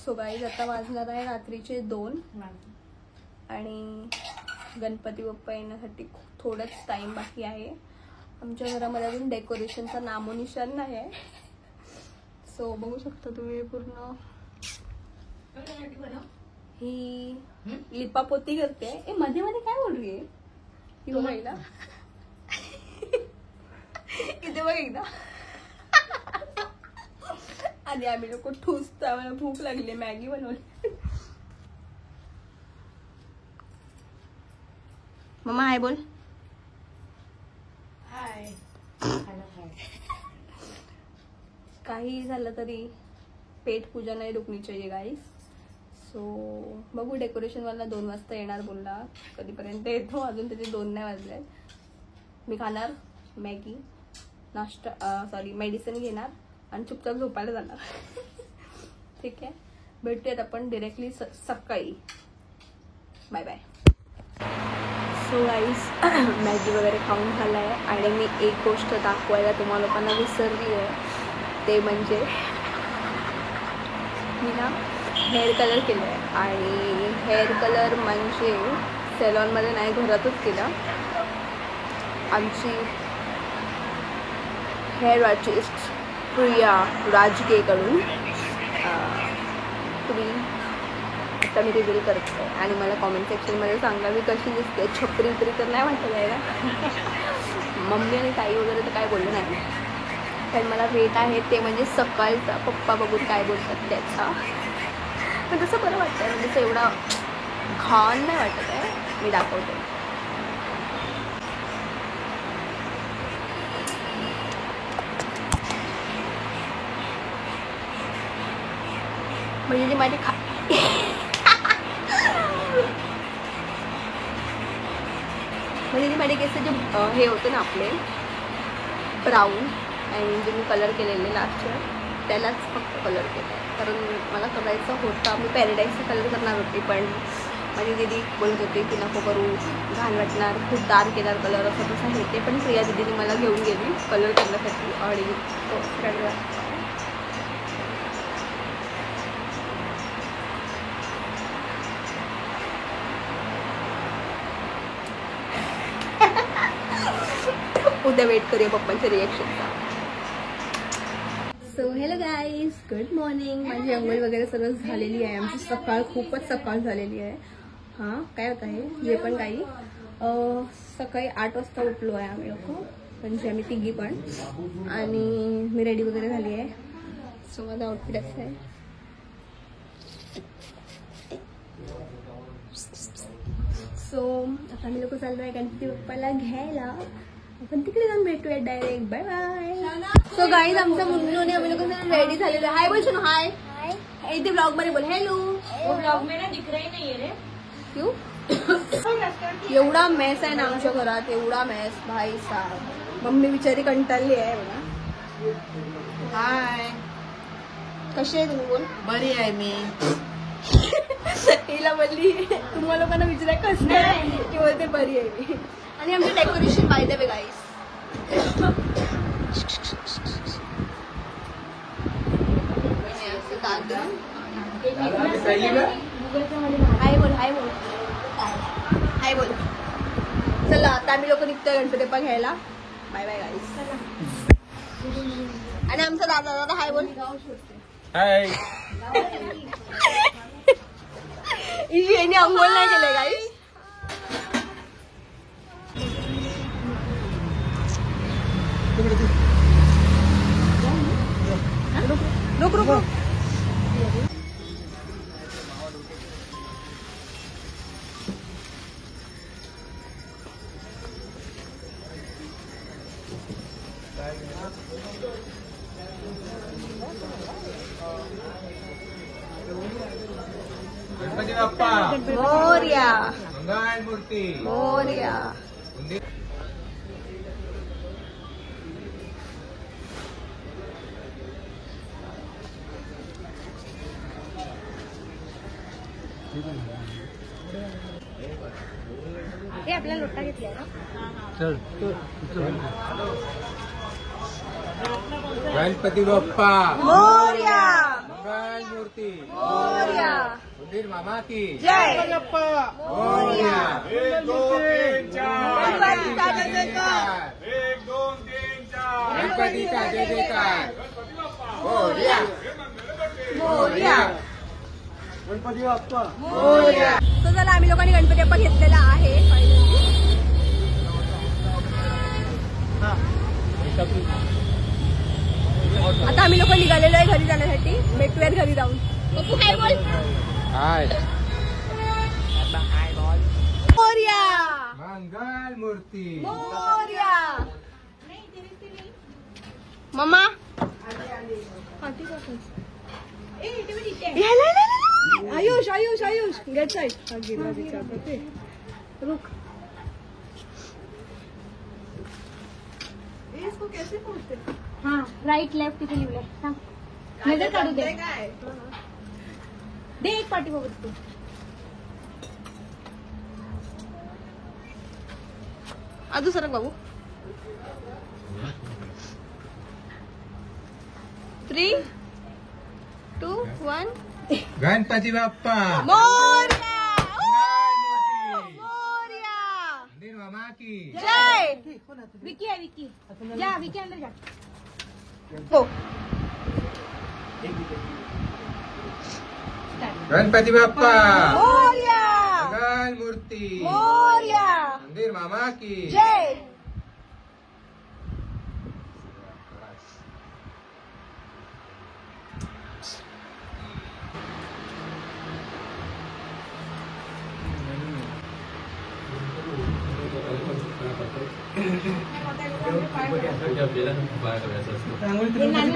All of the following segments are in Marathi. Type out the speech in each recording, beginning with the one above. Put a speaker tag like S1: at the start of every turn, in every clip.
S1: सो गाईज आता वाजणार आहे रात्रीचे 2 आणि गणपती बाप्पा येण्यासाठी थोडंच टाइम बाकी आहे. आमच्या घरामध्ये अजून डेकोरेशनचा नामोनिशान नाही आहे. सो बघू शकता तुम्ही पूर्ण ही लिपापोती करते. ए मध्ये मध्ये काय बोल रही आहे ही बघायला इथे बघ एकदा. आधी आम्ही लोक ठुसतो, आम्हाला भूक लागली, मॅगी बनवली. मम्मा हाय बोल.
S2: हाय.
S1: काही झालं तरी पेट पूजा नाही रुकनी चाहिए गाईस. सो बघू, डेकोरेशन वाला 2 वाजता येणार बोलला. कधीपर्यंत येतो, अजून त्याचे 2 नाही वाजले. मी खाणार मॅगी, नाश्ता सॉरी मेडिसिन घेणार आणि चुपचाप झोपायला जाणार. ठीक आहे, भेटूयात आपण डिरेक्टली सकाळी. Bye bye. So guys Maggi वगैरे खाऊन झालं आहे आणि मी एक गोष्ट दाखवायला तुम्हाला लोकांना विसरली आहे. ते म्हणजे मी ना हेअर कलर केलं आहे. आणि हेअर कलर म्हणजे सॅलॉनमध्ये नाही, घरातच केला. आमची हेअर आर्टिस्ट प्रिया राजगेकडून. तुम्ही आता मी रिव्हील करते आणि मला कॉमेंट सेक्शनमध्ये सांगा मी कशी दिसते. छपरी तरी तर नाही वाटत आहे ना. मम्मी आणि ताई वगैरे तर काय बोललं नाही, पण मला वेट आहे ते म्हणजे सकाळचा. पप्पा बघून काय बोलतात त्याचा. पण तसं बरं वाटतं, म्हणजे तसं एवढा घाण नाही वाटत आहे. मी दाखवते. म्हणजे माझी म्हणजे माझे केस जे हे होते ना आपले ब्राऊन, आणि जे मी कलर केलेले लास्ट इयर त्यालाच फक्त कलर केलं आहे. कारण मला करायचं होता, मी पॅरेडाईजचा कलर करणार होते, पण माझी दीदी बोलत होते की नको करू, घाण वाटणार, खूप डार्क येणार कलर, असं तसं हे ते. पण प्रिया दीदीने मला घेऊन गेली कलर करण्यासाठी आणि तो सगळ्या उद्या वेट करूया पप्पांच्या रिॲक्शनचा. So hello guys, good morning. माझी अंघोळ वगैरे सर्व झालेली आहे. आमची सकाळ खूपच सकाळ झालेली आहे. हां काय होत आहे जे पण काही. सकाळी 8 वाजता उठलो आहे आम्ही लोक, म्हणजे आम्ही तिघी पण. आणि मी रेडी वगैरे झाली आहे. सो माझा आउटफिट असं आहे. सो आता आम्ही लोक चाललो आहे गणपती बाप्पाला घ्यायला. आपण तिकडे जाऊन भेटूया direct. Bye bye. So guys आमचा मुन्नूने आम्ही लोक रेडी झालेलो आहे. हाय बोल शोनू. हाय. इथे ब्लॉग मध्ये बोल हॅलो.
S2: ब्लॉग में ना दिख रही नहीं है रे.
S1: क्यों? एवढा मेस आहे ना आमच्या घरात, एवढा मेस भाई साहब. मम्मी बिचारी कंटाळली आहे बघा.
S2: हाय.
S1: कशी आहे तुम्ही? बोल.
S2: बरी आहे मी.
S1: हिला बोलली तुम्हाला लोकांना विचाराय कसं आहे की बोलते बरी आहे मी. आणि आमचं डेकोरेशन बाय द वे गाईस. हाय बोल. हाय बोल. हाय बोल. चला आता आम्ही लोक निघतोय गणपती बाप्पा घ्यायला. बाय बाय गाईस. आणि आमचा दादा हाय बोल.
S3: हाय.
S1: यांनी अंघोळ नाही केलंय गाईस. रुक रुक रुक.
S3: गणपती बाप्पा
S1: मोरया.
S3: मंगल मूर्ती
S1: मोरया. हे आपल्याला लोटा घेतलाय ना.
S3: चल गणपती बाप्पा
S1: मोरया.
S3: मंगल मूर्ती
S1: मोरया.
S3: मंदिर मामा की
S1: जय.
S3: मोरया.
S4: एक दोन तीन चार
S1: गणपतीचा जय जयकार.
S4: एक दोन तीन चार
S3: गणपतीचा जय जयकार. मोरया.
S1: मोरया.
S3: गणपती बाप्पा.
S1: मोरया. तो चला आम्ही लोकांनी गणपती बाप्पा घेतलेला आहे फायनली. आता आम्ही लोक निघालेलो आहे घरी जाण्यासाठी. भेटूयात घरी जाऊन. पप्पू काय बोल.
S3: हाय.
S1: Morya.
S3: Mangal Murti.
S1: Morya. Mamma Ayush Ayush Ayush gate side रुक. इसको कैसे पहुंचते.
S2: हाँ राइट लेफ्ट तिथे लिहिलंय. सांग. नजर काढू दे. दे एक पाठी बघत तू.
S1: आजू सरक बाबू. 3, 2, 1.
S3: गणपती बाप्पा.
S1: मोरया.
S3: मंगल मूर्ती.
S1: मोरया.
S3: मंदिर मामा की
S1: जय.
S2: विकी आहे विकी. जा विकी अंदर जा.
S1: हो.
S3: गणपती बाप्पा.
S1: मोरया.
S3: मंगल मूर्ती.
S1: मोरया.
S3: मंदिर मामा की
S1: जय.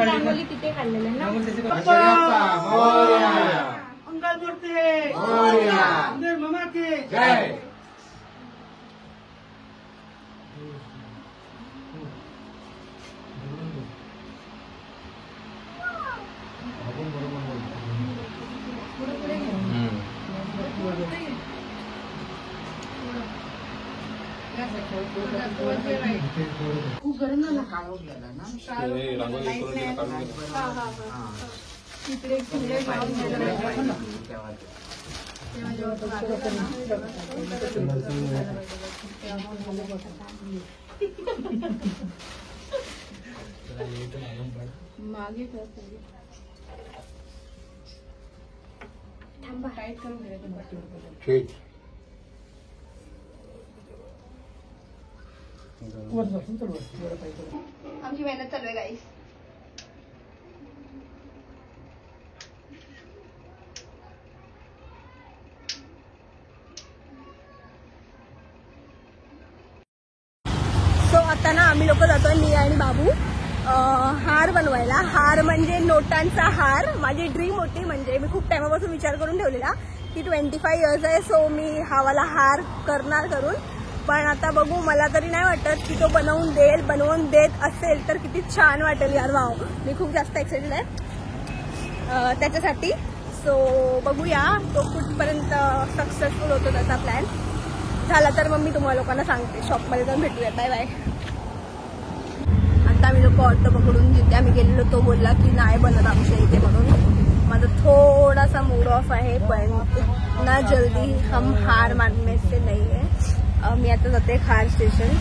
S2: रांगोली तिथे काढलेलं ना.
S3: गणपती बाप्पा. मोरया.
S4: मंगल मूर्ती
S3: मोरया.
S4: मंदिर मामा की
S3: जय.
S2: खूप गरम झाला.
S1: मागे
S2: थांबा.
S3: ठीक.
S1: आमची मेहनत चालू आहे गाईस. सो आता ना आम्ही लोक जातोय मी आणि बाबू हार बनवायला. हार म्हणजे नोटांचा हार. माझी ड्रीम होती. म्हणजे मी खूप टायमापासून विचार करून ठेवलेला की 25 इयर्स आहे सो मी हावाला हार करणार करून. पण आता बघू. मला तरी नाही वाटत की तो बनवून देत असेल तर किती छान वाटेल यार. वाव. मी खूप जास्त एक्साइटेड आहे त्याच्यासाठी. सो बघूया तो कुठपर्यंत सक्सेसफुल होतो त्याचा प्लॅन. झाला तर मग मी तुम्हाला लोकांना सांगते. शॉपमध्ये जाऊन भेटूया. Bye bye. आता आम्ही लोक ऑटो पकडून जिथे आम्ही गेलेलो तो बोलला की नाही बनत आमच्या इथे म्हणून. माझा थोडासा मूड ऑफ आहे पण इतना जल्दी हम हार मानने से नहीं है. मी आता जाते खार स्टेशन.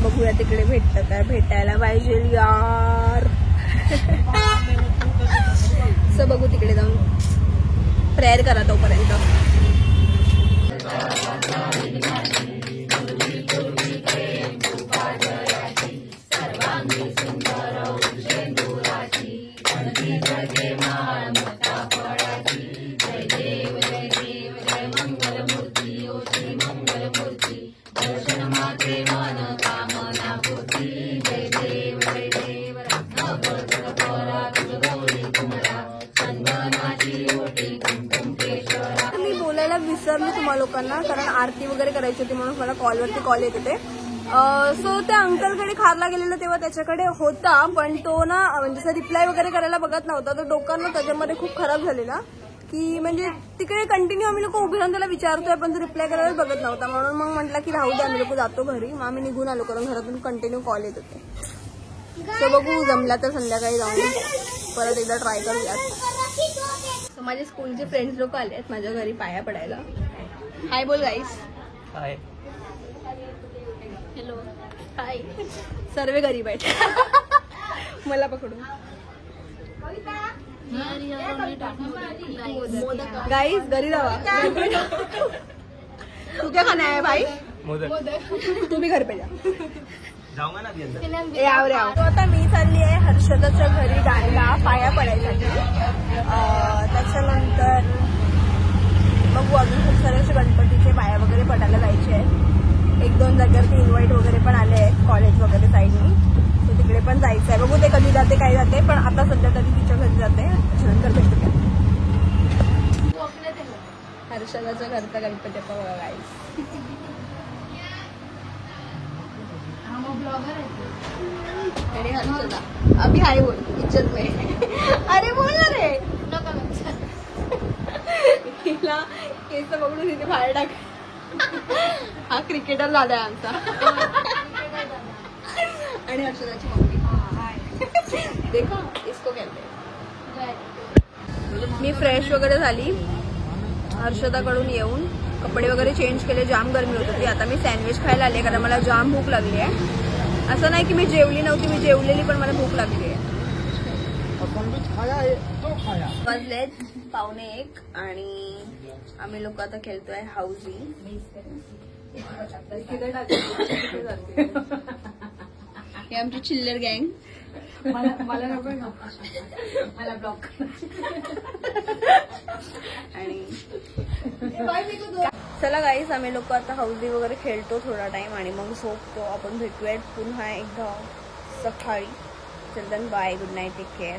S1: बघूया तिकडे भेटतं काय. भेटायला पाहिजे यार. सो बघू तिकडे जाऊन. प्रेयर करा तोपर्यंत. विसरली तुम्हा लोकांना कारण आरती वगैरे करायची होती म्हणून मला कॉलवरती कॉल येत होते. सो त्या अंकलकडे खारला गेलेला तेव्हा त्याच्याकडे होता पण तो ना म्हणजे रिप्लाय वगैरे करायला बघत नव्हता. तो डोक्यानं त्याच्यामध्ये खूप खराब झालेला की म्हणजे तिकडे कंटिन्यू आम्ही लोक उभे राहून त्याला विचारतोय पण तो रिप्लाय करायला बघत नव्हता. म्हणून मग म्हटलं की राहू दे आम्ही लोक जातो घरी. मग आम्ही निघून आलो कारण घरातून कंटिन्यू कॉल येत होते. सो बघू जमला तर संध्याकाळी जाऊन परत एकदा ट्राय करूयात. माझे स्कूलचे फ्रेंड्स लोक आले आहेत माझ्या घरी पाया पडायला. हाय बोल गाईस.
S5: हाय.
S1: हॅलो. हाय. सर्व गरीब आहेत. मला पकडून. गाइस घरी जावा. तू क्या खाना है भाई?
S5: मोदक.
S1: तू भी घर पे जा.
S5: जाऊंगा ना अभी अंदर.
S1: ए आव रे आव. तो आता मी चालली आहे हर्षदाच्या घरी गायला पाया पडायसाठी. त्याच्यानंतर बघू अजून खूप सारे असे गणपतीचे पाया वगैरे पडायला जायचे आहेत. 1-2 जागेवरती इन्व्हाइट वगैरे पण आले आहेत कॉलेज वगैरे साईडनी. तो तिकडे पण जायचं आहे. बघू ते कधी जाते काय जाते पण आता सध्या तरी तिच्या घरी जाते. त्याच्यानंतर भेटू. हर्षदाच्या घरचा गणपती बघा गाईस. अरे हर्षदा अभी हाय बोल इज्जत में. अरे बोल ना रे. तिला केस बघून तिथे बाहेर टाक. हा क्रिकेटर झालाय आमचा. आणि हर्षदाची मम्मी. देखो इसको कहते. मी फ्रेश वगैरे झाली हर्षदाकडून येऊन. कपडे वगैरे चेंज केले. जाम गरमी होत होती. आता मी सँडविच खायला आले कारण मला जाम भूक लागली आहे. असं नाही की मी जेवली नव्हती. मी जेवलेली पण मला भूक लागली आहे. वाजलेत 1:45 आणि आम्ही लोक आता खेळतोय हाऊसी. हे आमची चिल्लर गँग. मला नको मला ब्लॉक. आणि चला गाईस आम्ही लोक आता हाऊसी वगैरे खेळतो थोडा टाइम आणि मग झोपतो. आपण भेटूयात पुन्हा एकदा सकाळी. चल then bye. Good night. Take care.